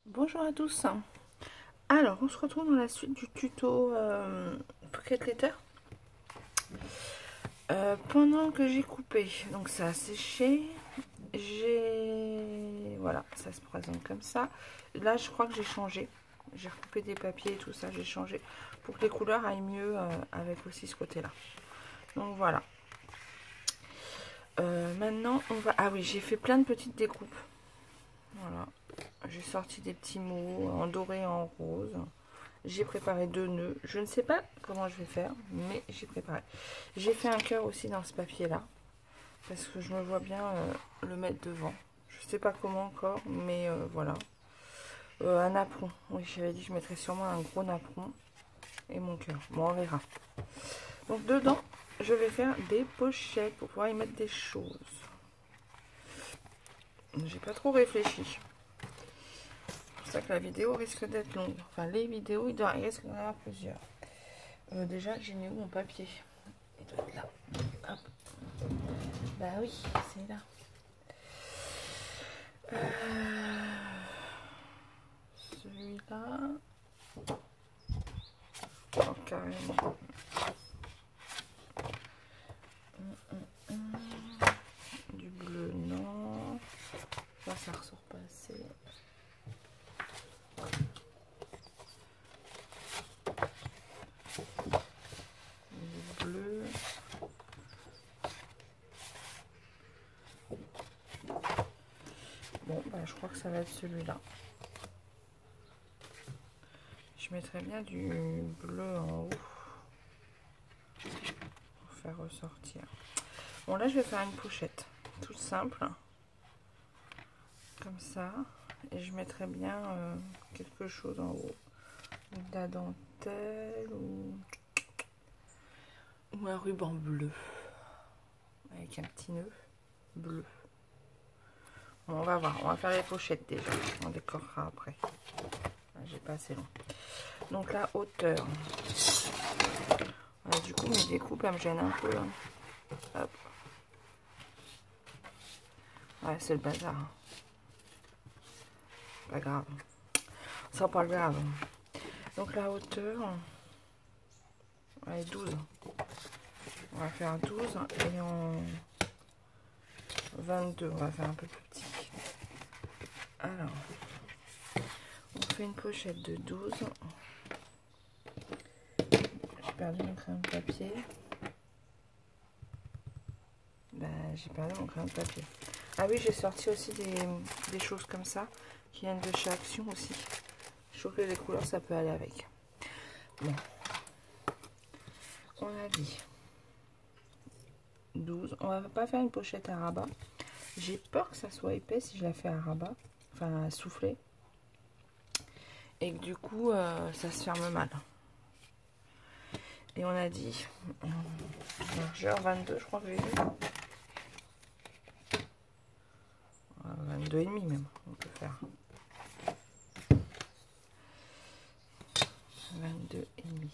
Bonjour à tous. Alors, on se retrouve dans la suite du tuto Pocket Letter. Pendant que j'ai coupé, donc ça a séché, voilà, ça se présente comme ça. Là, je crois que j'ai changé. J'ai recoupé des papiers et tout ça, j'ai changé pour que les couleurs aillent mieux avec aussi ce côté-là. Donc voilà. Maintenant, on va... Ah oui, j'ai fait plein de petites découpes. Voilà. J'ai sorti des petits mots en doré et en rose. J'ai préparé 2 nœuds. Je ne sais pas comment je vais faire, mais j'ai préparé. J'ai fait un cœur aussi dans ce papier-là, parce que je me vois bien le mettre devant. Je ne sais pas comment encore, mais voilà. Un napperon. Oui, j'avais dit que je mettrais sûrement un gros napperon et mon cœur. Bon, on verra. Donc dedans, je vais faire des pochettes pour pouvoir y mettre des choses. J'ai pas trop réfléchi. C'est pour ça que la vidéo risque d'être longue. Enfin, les vidéos, il risque d'en avoir plusieurs. Déjà, j'ai mis où mon papier? Il doit être là. Hop. Bah oui, c'est là. Celui-là. Oh, carrément. Du bleu, non. Ça ressort pas assez. Du bleu. Bon, bah, je crois que ça va être celui-là. Je mettrais bien du bleu en haut pour faire ressortir. Bon, là, je vais faire une pochette toute simple, comme ça. Et je mettrais bien quelque chose en haut. De la dentelle ou un ruban bleu. Avec un petit nœud bleu. Bon, on va voir. On va faire les pochettes déjà. On décorera après. J'ai pas assez long. Donc la hauteur. Voilà, du coup, mes découpes, elles me gênent un peu. Hop. Ouais, c'est le bazar. Pas grave. Ça pas grave. Donc la hauteur. Ouais, 12. On va faire 12 et en 22. On va faire un peu plus petit. Alors, on fait une pochette de 12. J'ai perdu mon crayon de papier. J'ai perdu mon crayon de papier. Ah oui, j'ai sorti aussi des choses comme ça qui viennent de chez Action aussi. Je trouve que les couleurs, ça peut aller avec. Bon. On a dit 12. On va pas faire une pochette à rabat. J'ai peur que ça soit épais si je la fais à rabat. Enfin, à souffler. Et que du coup, ça se ferme mal. Et on a dit largeur 22, je crois que j'ai vu. 22 et demi même, on peut faire. 22 et demi.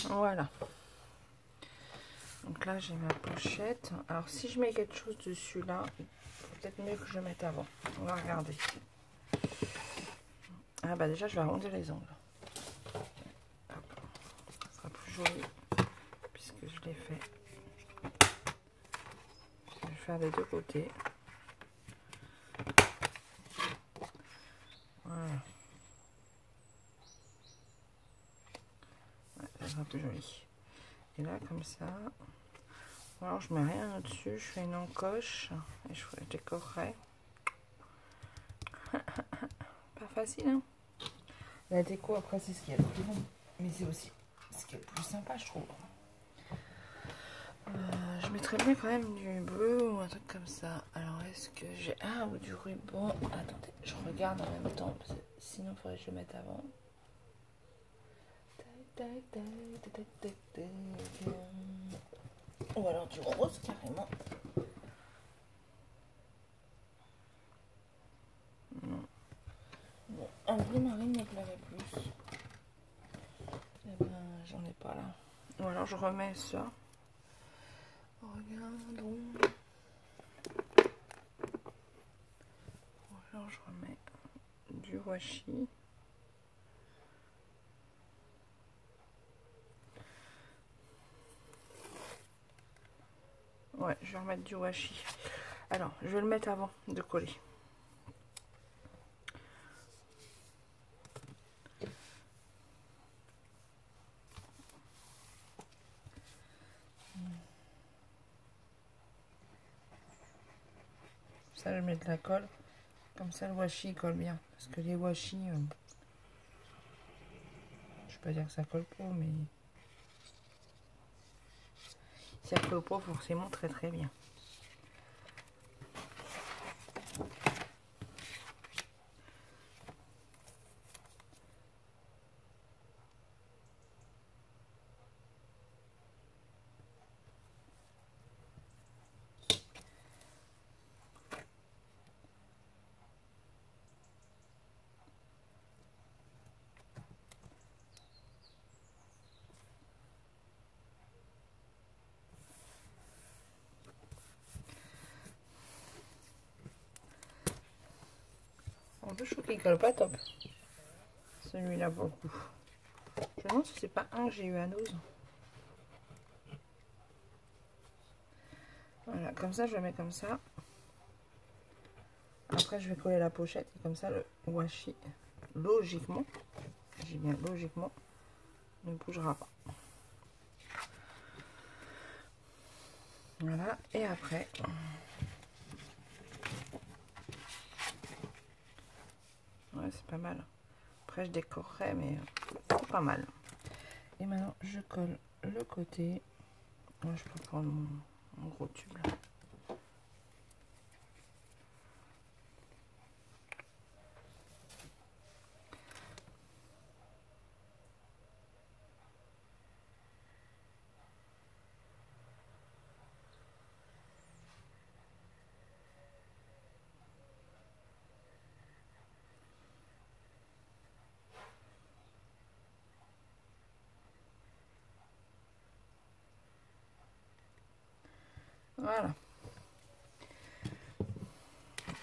Voilà. Donc là, j'ai ma pochette. Alors, si je mets quelque chose dessus là, peut-être mieux que je mette avant. On va regarder. Ah bah déjà, je vais arrondir les angles. Hop. Ça sera plus joli puisque je l'ai fait. Je vais faire des deux côtés. Voilà. Ouais, ça sera plus joli. Et là, comme ça. Alors, je mets rien au-dessus. Je fais une encoche et je décorerai. Pas facile, hein? La déco, après, c'est ce qu'il y a de plus long. Mais c'est aussi ce qui est le plus sympa, je trouve. Je mettrais bien quand même du bleu ou un truc comme ça. Alors, Qu'est-ce que j'ai? Ah, ou du ruban. Attendez, je regarde en même temps, parce que sinon il faudrait que je le mette avant. Ou alors du rose carrément. Non. Bon, un bleu marine me plairait plus. Eh ben, j'en ai pas là. Ou alors je remets ça. Regardons. Ou alors je remets du washi. Ouais, je vais remettre du washi. Alors, je vais le mettre avant de coller. Ça, je vais mettre la colle. Comme ça, le washi colle bien. Parce que les washi, je ne vais pas dire que ça colle pas, mais ça colle pas forcément très très bien. En plus, je trouve qu'il colle pas top. Celui-là, pour le coup. Je me demande si c'est pas un que j'ai eu à 12. Voilà, comme ça, je le mets comme ça. Après, je vais coller la pochette. Et comme ça, le washi, logiquement, j'ai bien logiquement, ne bougera pas. Voilà, et après... Ouais, c'est pas mal. Après, je décorerai, mais c'est pas mal. Et maintenant, je colle le côté. Moi, je peux prendre mon gros tube là. Voilà.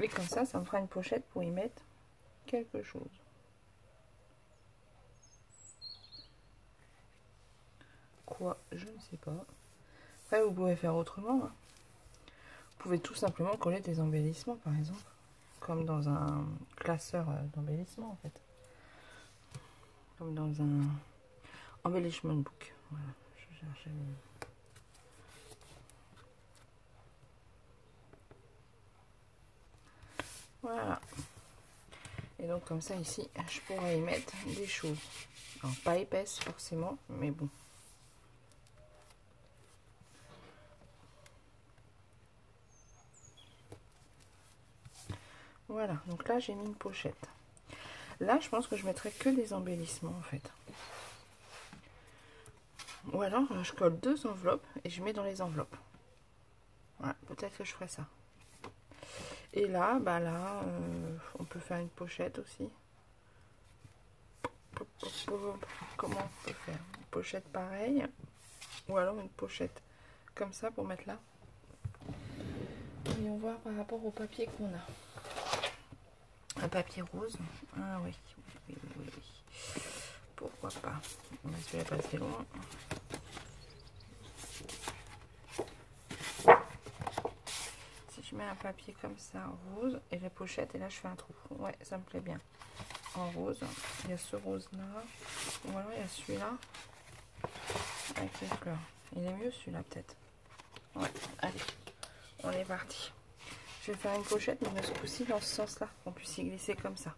Et comme ça me fera une pochette pour y mettre quelque chose. Quoi? Je ne sais pas. Après, vous pouvez faire autrement. Hein. Vous pouvez tout simplement coller des embellissements, par exemple. Comme dans un classeur d'embellissement, en fait. Comme dans un embellishment book. Voilà. Je cherchais les... Voilà. Et donc comme ça ici, je pourrais y mettre des choses. Alors pas épaisses forcément, mais bon. Voilà, donc là j'ai mis une pochette. Là je pense que je mettrai que des embellissements en fait. Ou alors je colle 2 enveloppes et je mets dans les enveloppes. Voilà, peut-être que je ferai ça. Et là, bah là, on peut faire une pochette aussi. Comment on peut faire? Une pochette pareille. Ou alors une pochette comme ça pour mettre là. Voyons voir par rapport au papier qu'on a. Un papier rose. Ah oui, oui. Pourquoi pas? Celui-là pas assez loin. Si je mets un papier comme ça, rose, et les pochettes, et là je fais un trou. Ouais, ça me plaît bien. En rose, il y a ce rose là, ou alors il y a celui-là avec les fleurs. Il est mieux celui-là peut-être. Ouais, allez, on est parti. Je vais faire une pochette, mais ce coup-ci dans ce sens-là, qu'on puisse y glisser comme ça.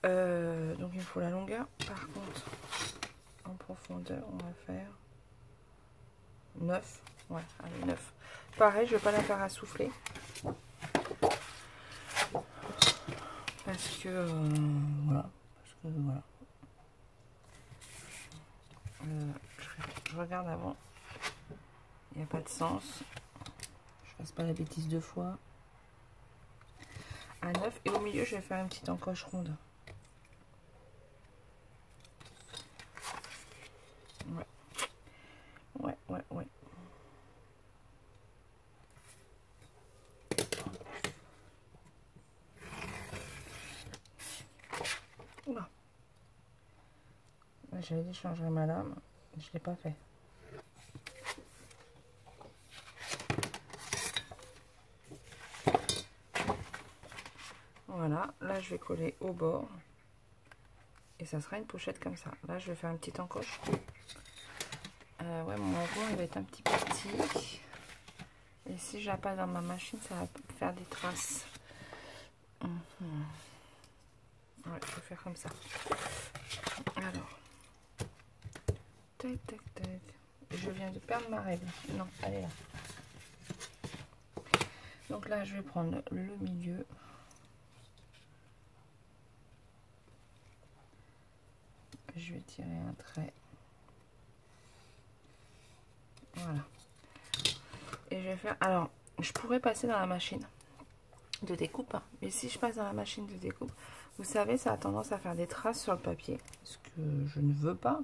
Donc il me faut la longueur. Par contre, en profondeur, on va faire 9. Ouais, allez, 9. Pareil, je ne vais pas la faire à souffler. Parce que voilà. Je regarde avant. Il n'y a pas de sens. Je fasse pas la bêtise deux fois. À 9. Et au milieu, je vais faire une petite encoche ronde. Ouais. Oula. J'avais dit je changerais ma lame. Je l'ai pas fait. Voilà. Là, je vais coller au bord. Et ça sera une pochette comme ça. Là, je vais faire une petite encoche. Ouais, mon encoche, il va être un petit peu petit. Et si je la passe dans ma machine, ça va faire des traces. Ouais, je vais faire comme ça. Alors. Tac. Je viens de perdre ma règle. Non, elle est là. Donc là, je vais prendre le milieu. Je vais tirer un trait. Voilà. Et je vais faire... Alors, je pourrais passer dans la machine de découpe. Hein, mais si je passe dans la machine de découpe, vous savez, ça a tendance à faire des traces sur le papier. Ce que je ne veux pas.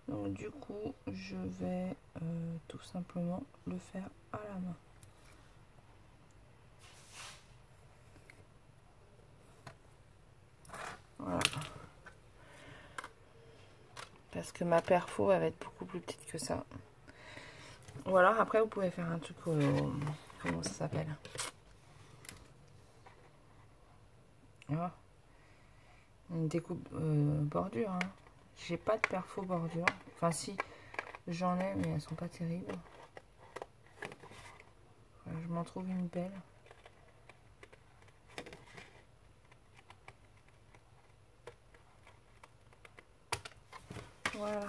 Donc du coup, je vais tout simplement le faire à la main. Voilà. Parce que ma perfo va être beaucoup plus petite que ça. Ou alors après vous pouvez faire un truc comment ça s'appelle, une découpe bordure. Hein. J'ai pas de perfo bordure. Enfin si, j'en ai mais elles sont pas terribles. Enfin, je m'en trouve une belle. Voilà.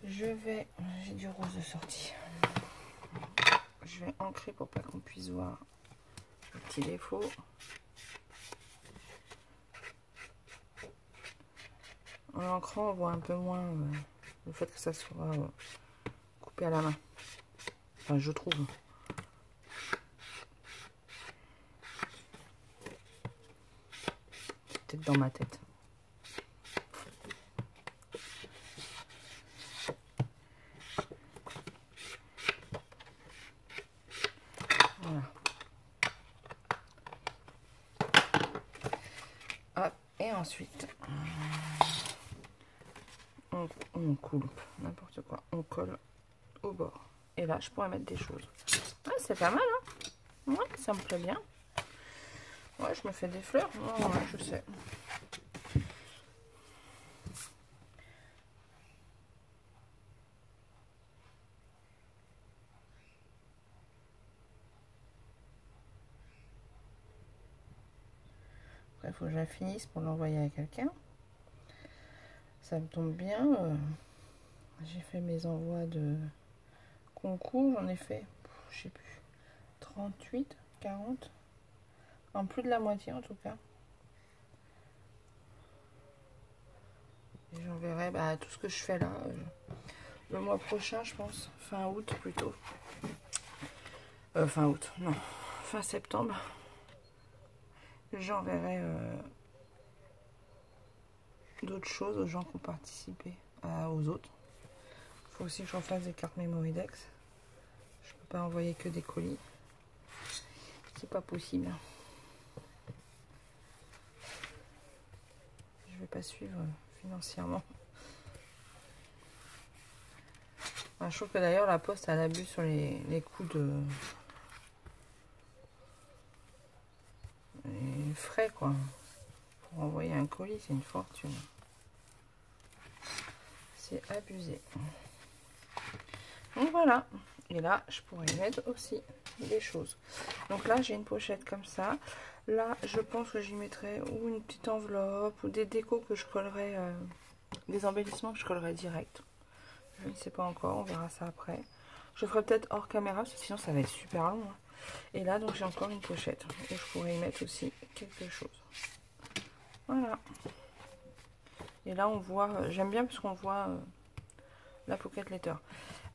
J'ai du rose de sortie. Je vais ancrer pour pas qu'on puisse voir le petit défaut. En ancrant, on voit un peu moins le fait que ça soit coupé à la main. Enfin, je trouve. Peut-être dans ma tête. Voilà. Hop, et ensuite, on coupe n'importe quoi. On colle au bord. Et là, je pourrais mettre des choses. Ah, c'est pas mal, hein? Ouais, ça me plaît bien. Ouais, je me fais des fleurs. Oh, ouais, je sais. Après, il faut que je la finisse pour l'envoyer à quelqu'un. Ça me tombe bien. J'ai fait mes envois de concours. J'en ai fait, je sais plus, 38, 40. En plus de la moitié, en tout cas. Et j'enverrai tout ce que je fais là le mois prochain, je pense. Fin août, plutôt. Fin août, non. Fin septembre. J'enverrai d'autres choses aux gens qui ont participé, aux autres. Il faut aussi que j'en fasse des cartes Mémoridex. Je peux pas envoyer que des colis. C'est pas possible. Je vais pas suivre financièrement. Enfin, je trouve que d'ailleurs la Poste elle abuse sur les coûts de les frais quoi. Pour envoyer un colis, c'est une fortune. C'est abusé. Donc voilà. Et là, je pourrais mettre aussi des choses. Donc là, j'ai une pochette comme ça. Là, je pense que j'y mettrai ou une petite enveloppe ou des décos que je collerai, des embellissements que je collerai direct. Je ne sais pas encore, on verra ça après. Je ferai peut-être hors caméra, parce que sinon ça va être super long. Hein. Et là, donc j'ai encore une pochette où je pourrais y mettre aussi quelque chose. Voilà. Et là, on voit, j'aime bien parce qu'on voit la pocket letter.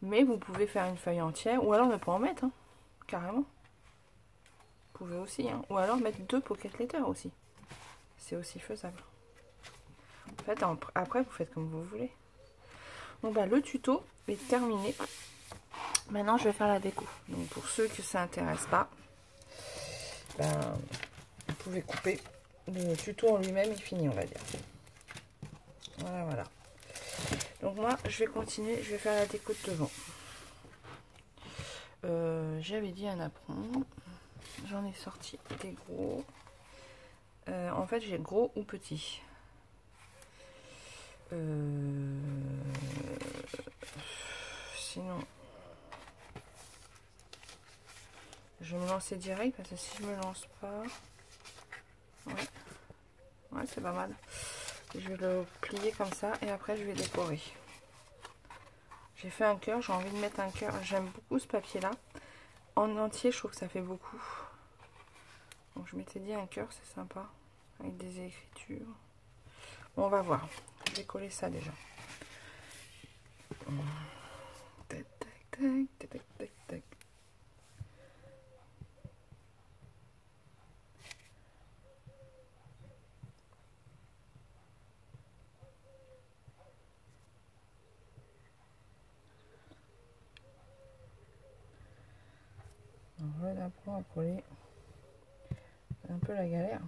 Mais vous pouvez faire une feuille entière, ou alors ne pas en mettre, hein, carrément. Vous pouvez aussi, hein, ou alors mettre 2 pocket letters aussi. C'est aussi faisable. En fait, après, vous faites comme vous voulez. Bon, bah, le tuto est terminé. Maintenant, je vais faire la déco. Donc, pour ceux que ça intéresse pas, ben, vous pouvez couper. Le tuto en lui-même est fini, on va dire. Voilà, voilà. Donc, moi, je vais continuer. Je vais faire la déco de devant. J'avais dit un apron. J'en ai sorti des gros. En fait, j'ai gros ou petit. Sinon, je vais me lancer direct parce que si je me lance pas, ouais, c'est pas mal. Je vais le plier comme ça et après je vais décorer. J'ai fait un cœur, j'ai envie de mettre un cœur. J'aime beaucoup ce papier là. En entier, je trouve que ça fait beaucoup. Donc je m'étais dit un cœur, c'est sympa avec des écritures. Bon, on va voir. Je vais coller ça déjà. Tac, tac, tac, tac, tac, tac. Alors, le apprend à coller. C'est un peu la galère.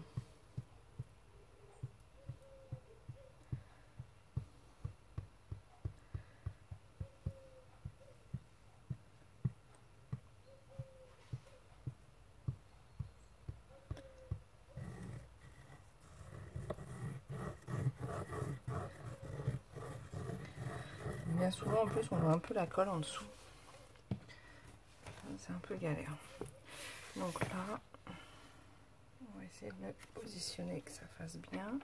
Bien souvent en plus on voit un peu la colle en dessous. C'est un peu galère. Donc là, on va essayer de le positionner que ça fasse bien.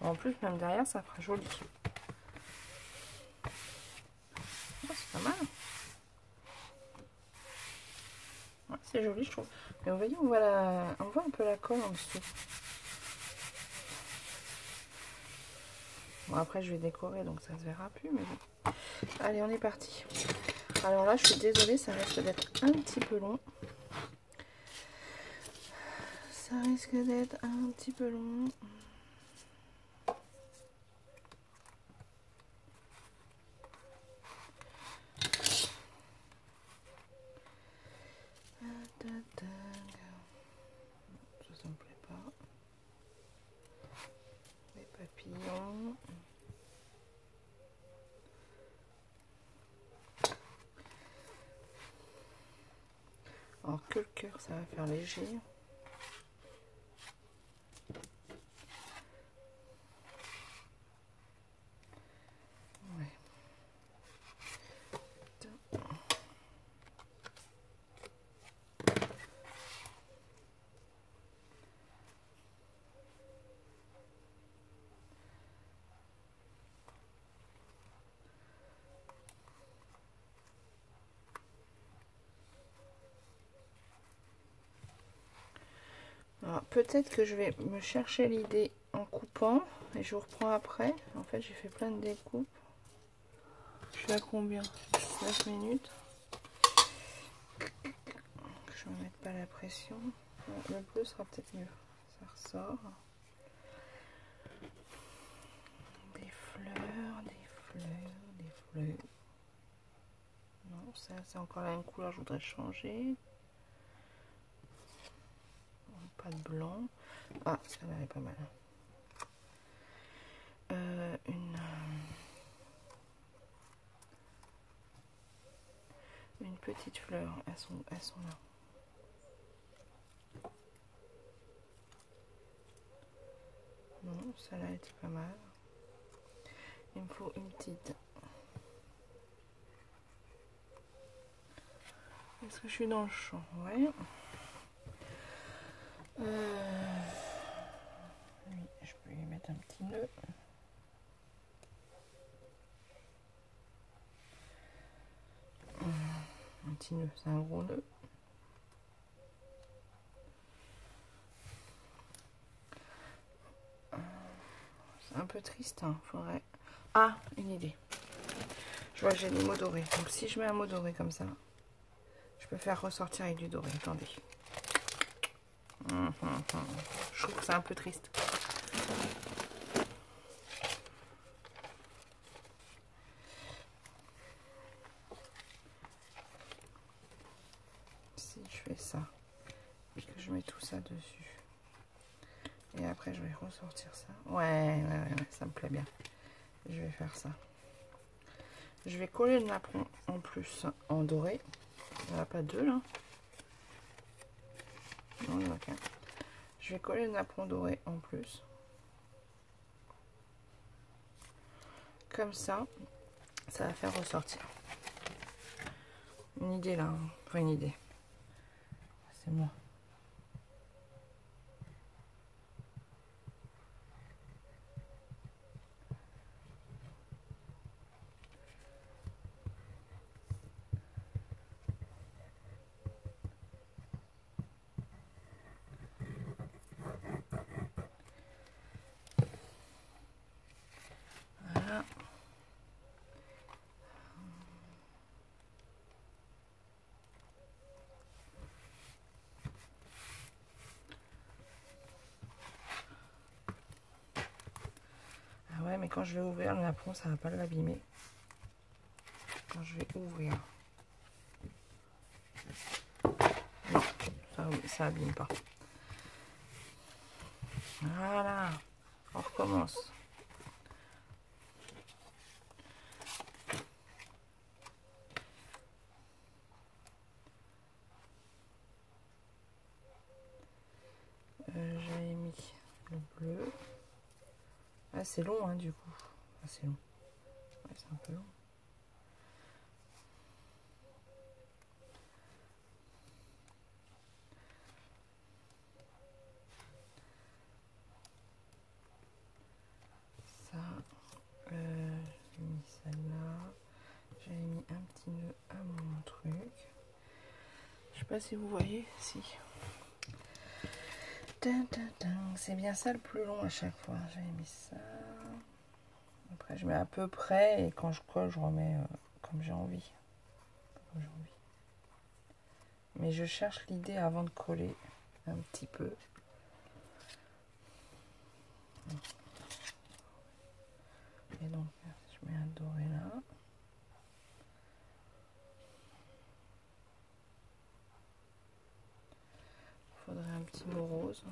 En plus, même derrière, ça fera joli. Oh, c'est pas mal. Ouais, c'est joli, je trouve. Mais vous voyez, on voit un peu la colle en dessous. Bon, après, je vais décorer, donc ça se verra plus. Mais bon. Allez, on est parti. Alors là, je suis désolée, ça risque d'être un petit peu long. Ça risque d'être un petit peu long. Ça me plaît pas. Les papillons. Alors que le cœur, ça va faire léger. Peut-être que je vais me chercher l'idée en coupant et je vous reprends après. En fait, j'ai fait plein de découpes. Je suis à combien? 9 minutes. Je ne vais mettre pas la pression. Le bleu sera peut-être mieux. Ça ressort. Des fleurs, des fleurs, des fleurs. Non, ça c'est encore la même couleur, je voudrais changer. Pas de blanc. Ah, celle-là est pas mal. Une petite fleur, elles sont là. Non, celle-là était pas mal. Il me faut une petite. Est-ce que je suis dans le champ? Ouais. Oui, je peux lui mettre un petit nœud. Un petit nœud, c'est un gros nœud. C'est un peu triste, hein. Faudrait... Ah, une idée. Je vois que j'ai des mots dorés. Donc si je mets un mot doré comme ça, je peux faire ressortir avec du doré. Attendez. Je trouve que c'est un peu triste. Si je fais ça et que je mets tout ça dessus. Et après je vais ressortir ça. Ouais, ça me plaît bien. Je vais faire ça. Je vais coller le napperon en plus en doré. Il n'y en a pas deux là. Non, il y en a qu'un. Je vais coller le napperon doré en plus. Comme ça, ça va faire ressortir. Une idée là. Hein. Enfin, une idée. C'est moi. Voilà. Ah ouais, mais quand je vais ouvrir le napperon, ça va pas l'abîmer. Quand je vais ouvrir. Non, ça abîme pas. Voilà. On recommence. J'avais mis le bleu. Ah, c'est long, hein, du coup. Ah, c'est long. Ouais, c'est un peu long. Ça, j'ai mis celle-là. J'avais mis un petit nœud à mon truc. Je sais pas si vous voyez, si. C'est bien ça le plus long à chaque fois. J'avais mis ça. Après, je mets à peu près et quand je colle, je remets comme j'ai envie. Comme j'ai envie. Mais je cherche l'idée avant de coller un petit peu. Et donc, je mets un doré là. Il faudrait un petit mot rose.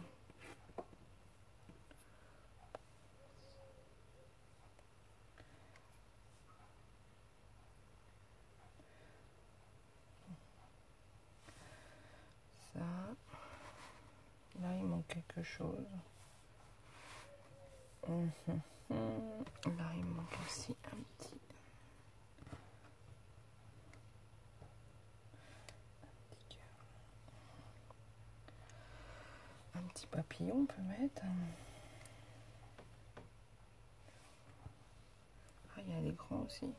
Ça. Là, il manque quelque chose. Là, il me manque aussi un petit papillon, on peut mettre. Ah, il y a les grands aussi.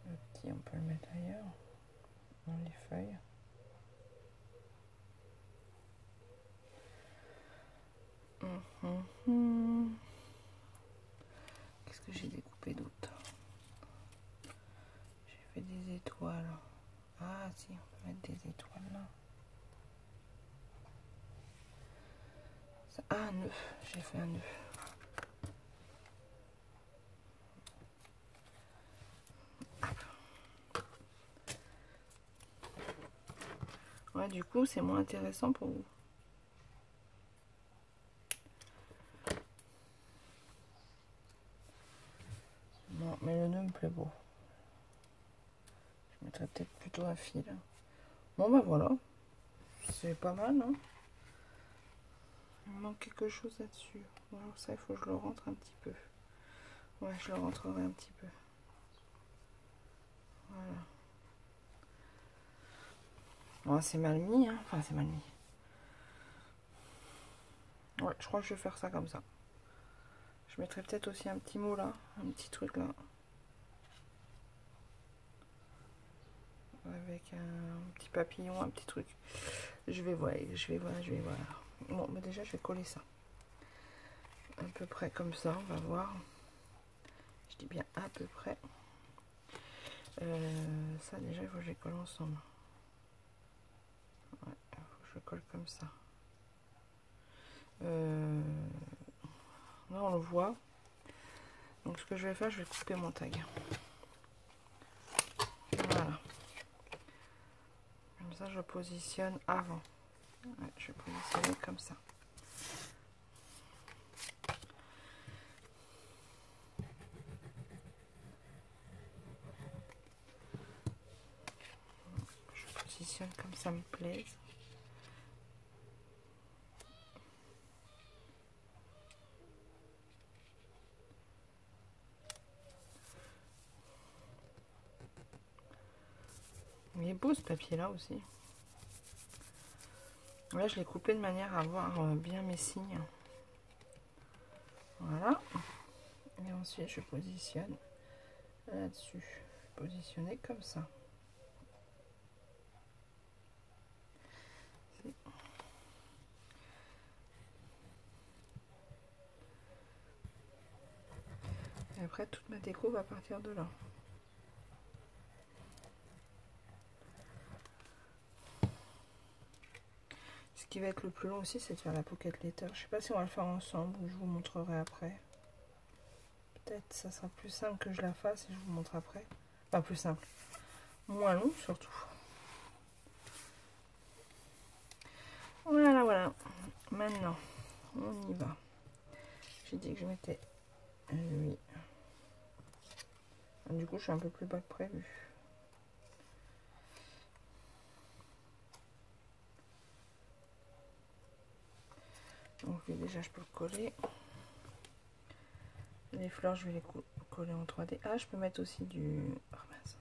Le petit, on peut le mettre ailleurs, dans les feuilles. Qu'est-ce que j'ai découpé d'autre? J'ai fait des étoiles. Ah si, on peut mettre des étoiles là. Ça, ah, un nœud. J'ai fait un nœud. Ouais, du coup, c'est moins intéressant pour vous. Non, mais le nœud me plaît beau. Je mettrais peut-être plutôt un fil. Bon, bah voilà. C'est pas mal, hein. Il manque quelque chose là-dessus. Alors ça, il faut que je le rentre un petit peu. Ouais, je le rentrerai un petit peu. Voilà. Oh, c'est mal mis, hein. Enfin, c'est mal mis. Ouais, je crois que je vais faire ça comme ça. Je mettrai peut-être aussi un petit mot là, un petit truc là. Avec un petit papillon, un petit truc. Je vais voir, je vais voir, je vais voir. Bon, mais déjà, je vais coller ça. À peu près comme ça, on va voir. Je dis bien à peu près. Ça, déjà, il faut que je les colle ensemble. Ouais, il faut que je le colle comme ça. Là, on le voit. Donc, ce que je vais faire, je vais couper mon tag. Voilà. Comme ça, je le positionne avant. Ouais, je vais positionner comme ça. Je positionne comme ça me plaise. Il est beau ce papier là aussi. Là, je l'ai coupé de manière à voir bien mes signes. Voilà. Et ensuite, je positionne là-dessus. Positionner comme ça. Et après, toute ma déco va partir de là. Ce qui va être le plus long aussi, c'est de faire la pocket letter. Je sais pas si on va le faire ensemble ou je vous montrerai après. Peut-être ça sera plus simple que je la fasse et je vous montre après. Enfin, plus simple. Moins long surtout. Voilà, voilà. Maintenant, on y va. J'ai dit que je mettais lui. Du coup, je suis un peu plus bas que prévu. Donc lui, déjà, je peux le coller. Les fleurs, je vais les coller en 3D. Ah, je peux mettre aussi du... Oh, mince.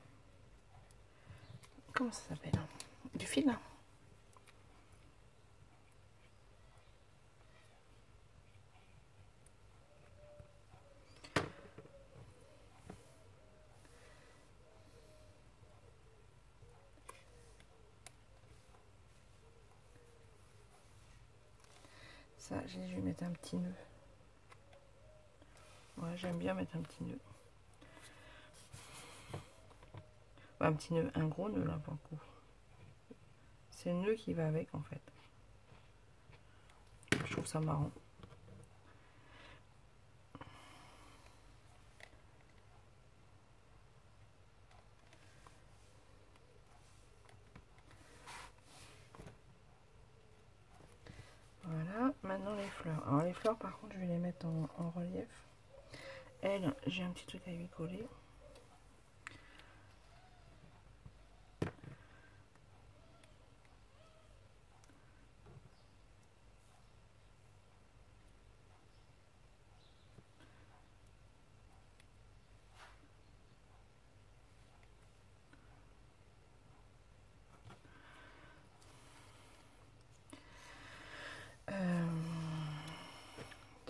Comment ça s'appelle? Du fil. Ça, je vais mettre un petit nœud. Ouais, j'aime bien mettre un petit nœud. Ouais, un petit nœud, un gros nœud là pour le coup. C'est le nœud qui va avec en fait. Je trouve ça marrant. Voilà, maintenant les fleurs. Alors les fleurs par contre je vais les mettre en relief. Elle, j'ai un petit truc à lui coller.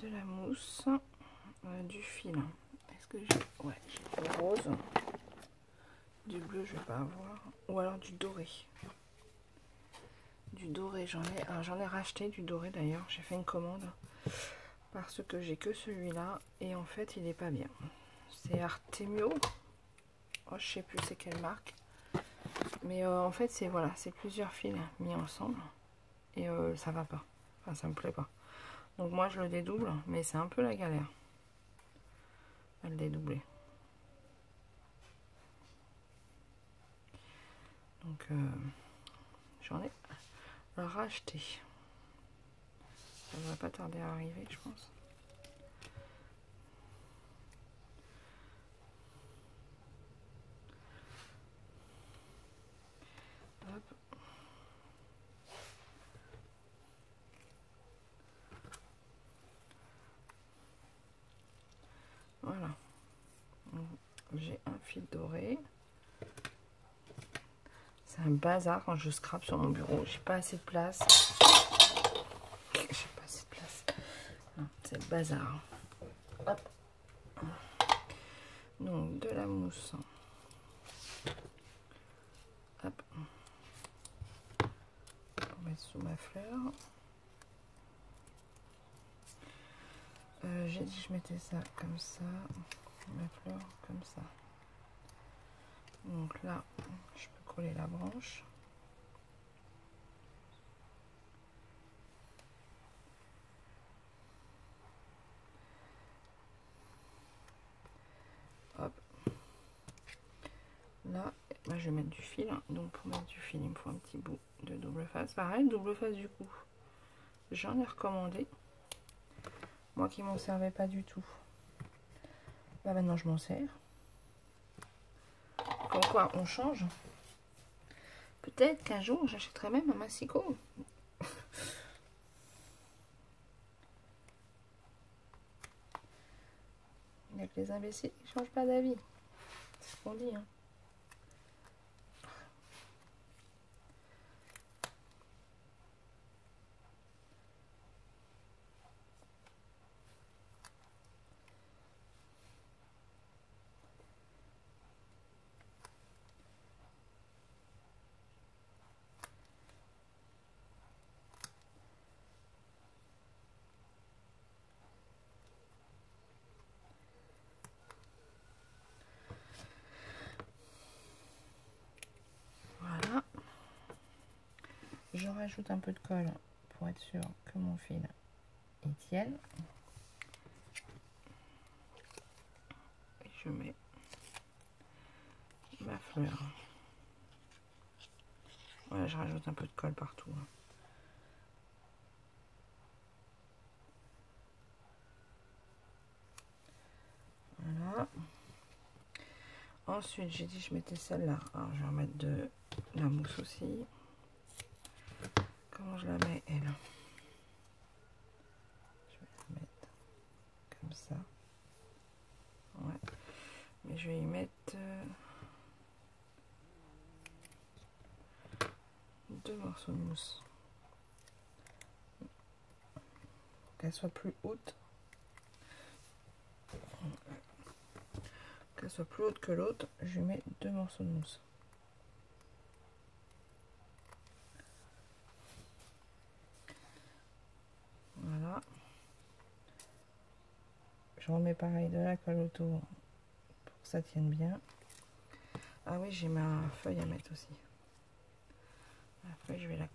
De la mousse, du fil. Est-ce que j'ai... Ouais, j'ai du rose. Du bleu, je vais pas avoir. Ou alors du doré. Du doré, j'en ai racheté du doré d'ailleurs. J'ai fait une commande parce que j'ai que celui-là et en fait il est pas bien. C'est Artemio. Oh, je sais plus c'est quelle marque. Mais en fait c'est voilà, c'est plusieurs fils mis ensemble et ça va pas. Enfin ça me plaît pas. Donc moi je le dédouble, mais c'est un peu la galère à le dédoubler. Donc j'en ai racheté. Ça ne va pas tarder à arriver, je pense. Hop. j'ai un fil doré. C'est un bazar quand je scrape sur mon bureau. J'ai pas assez de place. J'ai pas assez de place. C'est le bazar. Hop. Donc de la mousse. Hop. Pour mettre sous ma fleur. J'ai dit je mettais ça comme ça. Ma fleur comme ça. Donc là, je peux coller la branche. Hop. Là, bah, je vais mettre du fil. Donc pour mettre du fil, il me faut un petit bout de double face. Pareil, double face du coup. J'en ai recommandé. Moi qui m'en servais pas du tout. Là maintenant je m'en sers. Comme quoi on change. Peut-être qu'un jour j'achèterai même un massicot. Il n'y a que les imbéciles qui ne changent pas d'avis. C'est ce qu'on dit. Hein. Voilà. Je rajoute un peu de colle pour être sûr que mon fil il tienne. Et je mets ma fleur. Voilà, je rajoute un peu de colle partout. Hein. Voilà. Ensuite, j'ai dit je mettais celle-là. Alors, je vais remettre de la mousse aussi. Comment je la mets, elle? Je vais la mettre comme ça. Ouais. Mais je vais y mettre 2 morceaux de mousse. Qu'elle soit plus haute. Qu'elle soit plus haute que l'autre, je lui mets 2 morceaux de mousse. Voilà. Je remets pareil de la colle autour pour que ça tienne bien. Ah oui, j'ai ma feuille à mettre aussi. La feuille, je vais la